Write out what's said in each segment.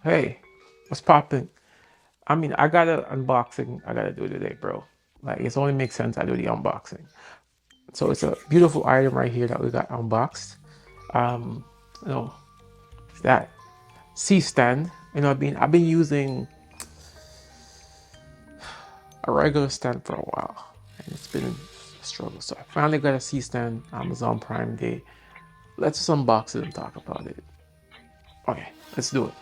Hey, what's poppin'? I mean, I got an unboxing I gotta do today, bro. Like, it only makes sense I do the unboxing. So it's a beautiful item right here that we got unboxed. Um, you know, it's that C stand. You know, I've been using a regular stand for a while, and it's been a struggle. So I finally got a C stand, Amazon Prime Day. Let's just unbox it and talk about it. Okay, let's do it.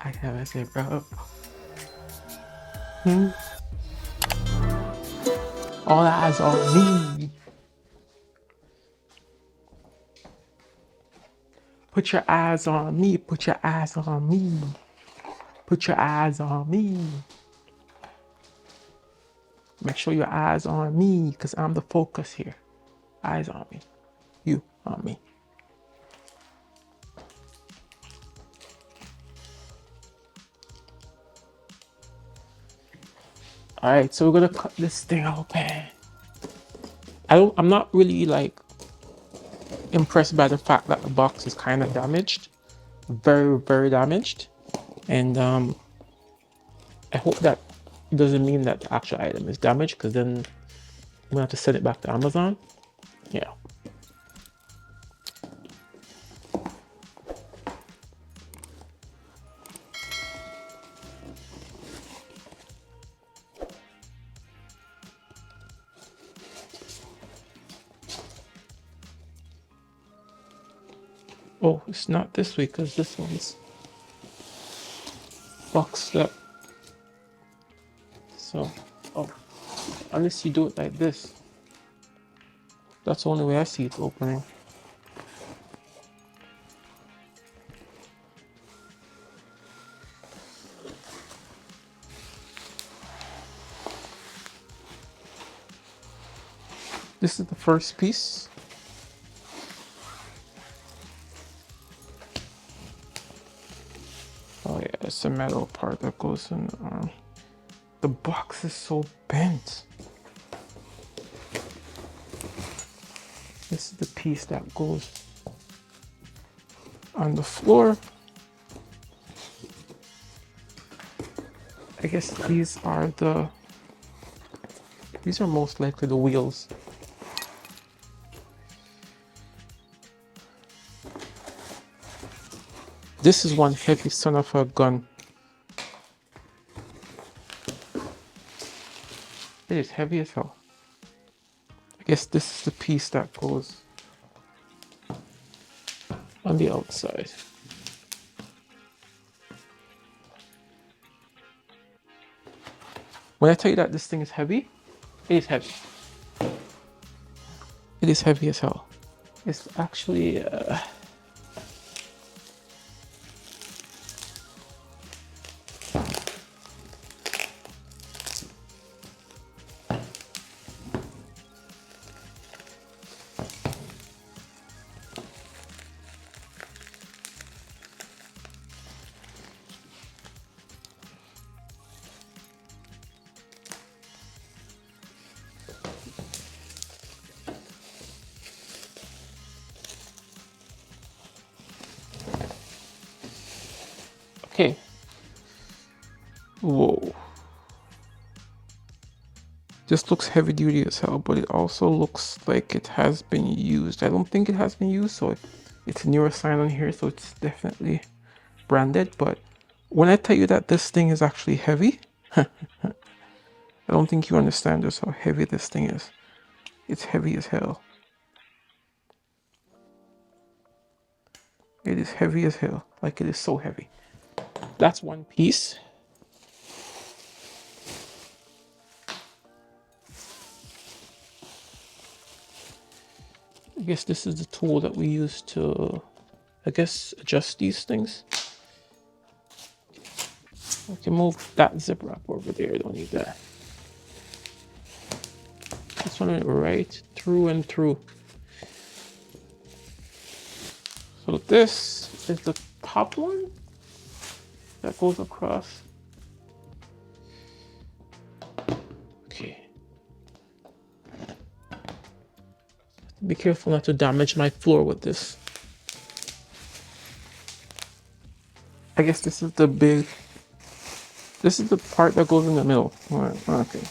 I have to say, bro. All eyes on me. Put your eyes on me. Put your eyes on me. Put your eyes on me. Make sure your eyes on me, because I'm the focus here. Eyes on me. You on me. Alright, so we're gonna cut this thing open. I'm not really like impressed by the fact that the box is kind of damaged. Very, very damaged. And I hope that doesn't mean that the actual item is damaged, because then I'm gonna have to send it back to Amazon. Yeah. Oh, it's not this week, because this one's boxed up. So, oh, unless you do it like this. That's the only way I see it opening. This is the first piece. Oh yeah, it's a metal part that goes in the arm. The box is so bent. This is the piece that goes on the floor. I guess these are most likely the wheels. This is one heavy son of a gun. It is heavy as hell. I guess this is the piece that goes on the outside. When I tell you that this thing is heavy, it is heavy. It is heavy as hell. It's actually okay. Whoa. This looks heavy duty as hell, but it also looks like it has been used. I don't think it has been used, so it's a newer sign on here, so it's definitely branded. But when I tell you that this thing is actually heavy, I don't think you understand just how heavy this thing is. It's heavy as hell. It is heavy as hell. Like, it is so heavy. That's one piece. I guess this is the tool that we use to, I guess, adjust these things. I can move that zip wrap over there. I don't need that. This one went right through and through. So this is the top one that goes across. Okay. Be careful not to damage my floor with this. I guess this is the part that goes in the middle. All right, okay.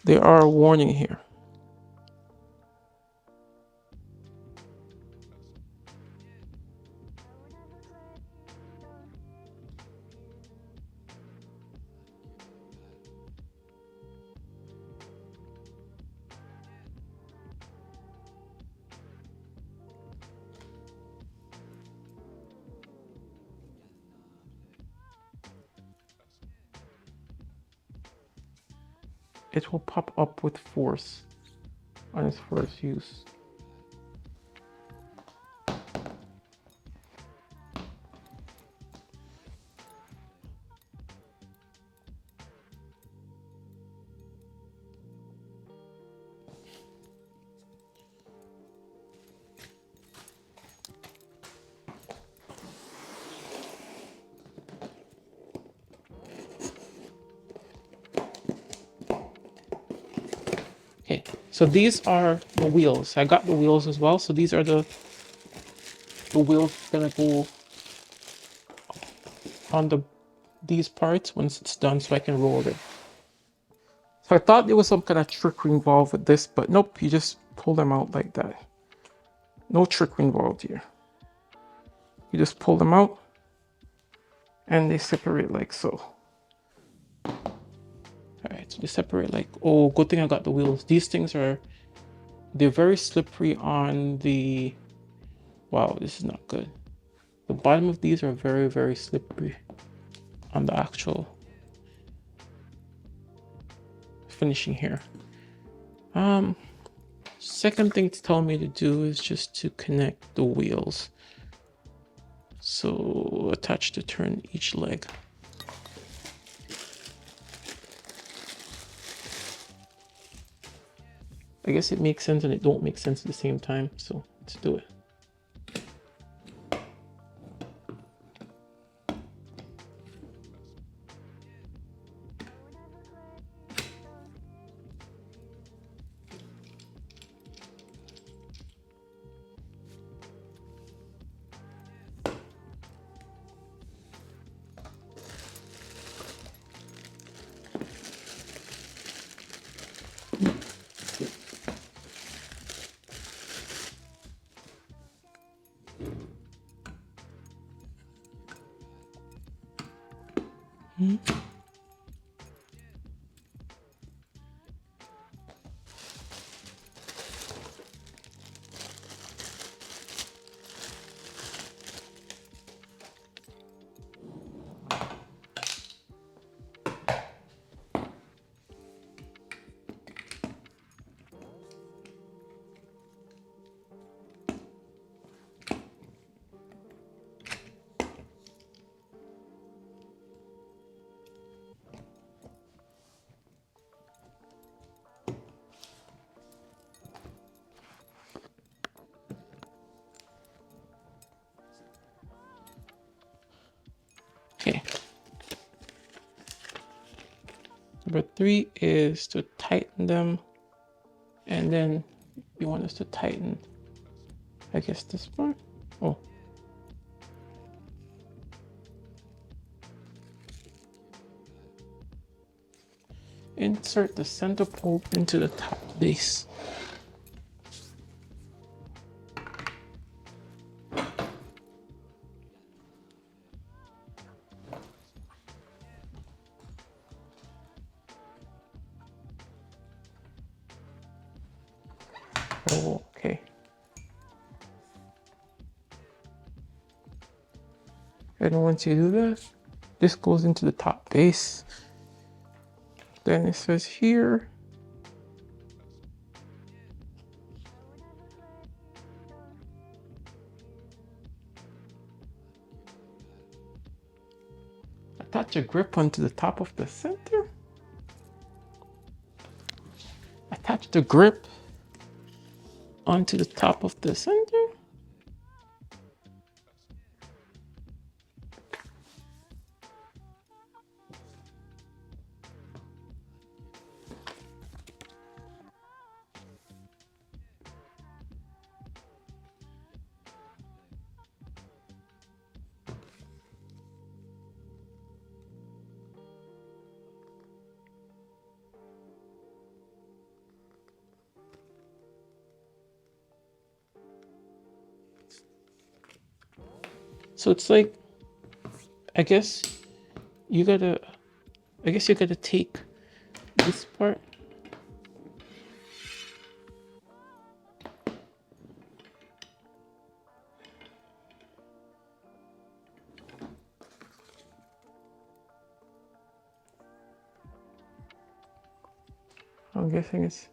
There are a warning here. It will pop up with force on its first use. Okay, so these are the wheels. I got the wheels as well. So these are the wheels gonna go on these parts once it's done, so I can roll it. So I thought there was some kind of trickery involved with this, but nope, you just pull them out like that. No trickery involved here. You just pull them out and they separate like so. Alright, so they separate like, oh, good thing I got the wheels. These things they're very slippery on the, wow, this is not good. The bottom of these are very, very slippery on the actual finishing here. Second thing to tell me to do is just to connect the wheels. So attach to turn each leg. I guess it makes sense and it don't make sense at the same time, so let's do it. Okay. Number 3 is to tighten them, and then you want us to tighten, I guess, this part. Oh. Insert the center pole into the top base. Oh, okay. And once you do that, this goes into the top base. Then it says here, attach a grip onto the top of the center. Attach the grip onto the top of the center. So it's like, I guess you gotta take this part. I'm guessing it's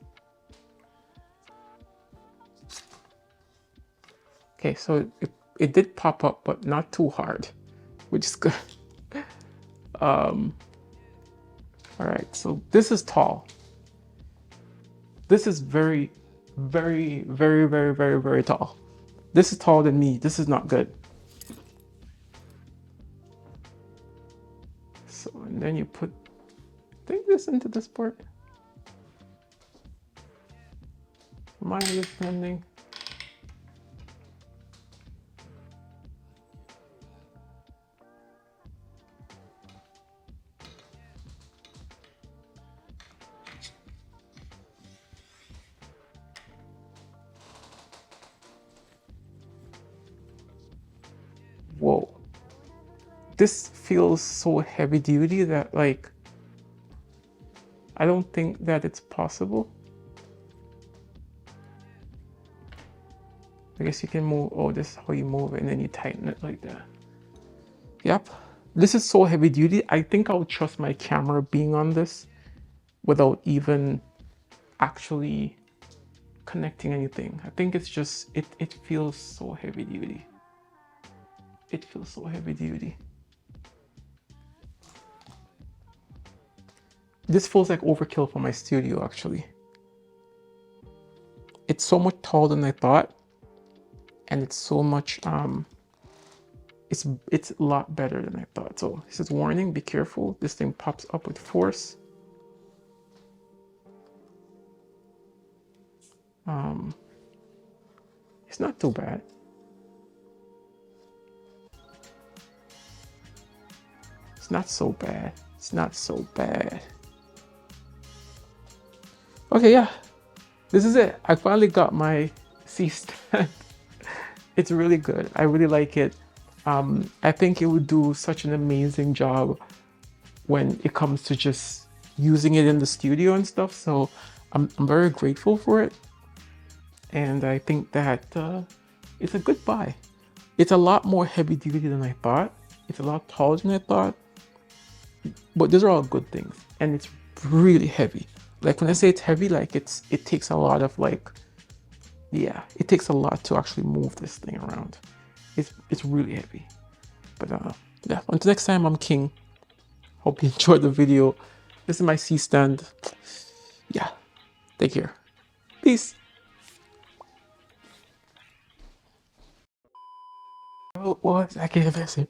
okay. So it did pop up, but not too hard, which is good. All right, so this is tall. This is very, very, very, very, very, very tall. This is taller than me. This is not good. So, and then you put, think this into this part. My understanding. Whoa. This feels so heavy duty that, like, I don't think that it's possible. I guess you can move, oh, this is how you move it, and then you tighten it like that. Yep. This is so heavy duty. I think I would trust my camera being on this without even actually connecting anything. I think it's just, it feels so heavy duty. It feels so heavy duty. This feels like overkill for my studio, actually. It's so much taller than I thought, and it's so much, it's a lot better than I thought. So this is warning, be careful. This thing pops up with force. It's not too bad. It's not so bad. It's not so bad. Okay, yeah. This is it. I finally got my C stand. It's really good. I really like it. I think it would do such an amazing job when it comes to just using it in the studio and stuff. So I'm very grateful for it. And I think that it's a good buy. It's a lot more heavy duty than I thought. It's a lot taller than I thought. But those are all good things. And it's really heavy. Like when I say it's heavy, like it takes a lot of, like, yeah, it takes a lot to actually move this thing around. It's really heavy. But yeah, until next time, I'm King. Hope you enjoyed the video. This is my C stand. Yeah, take care. Peace. What? I can't say.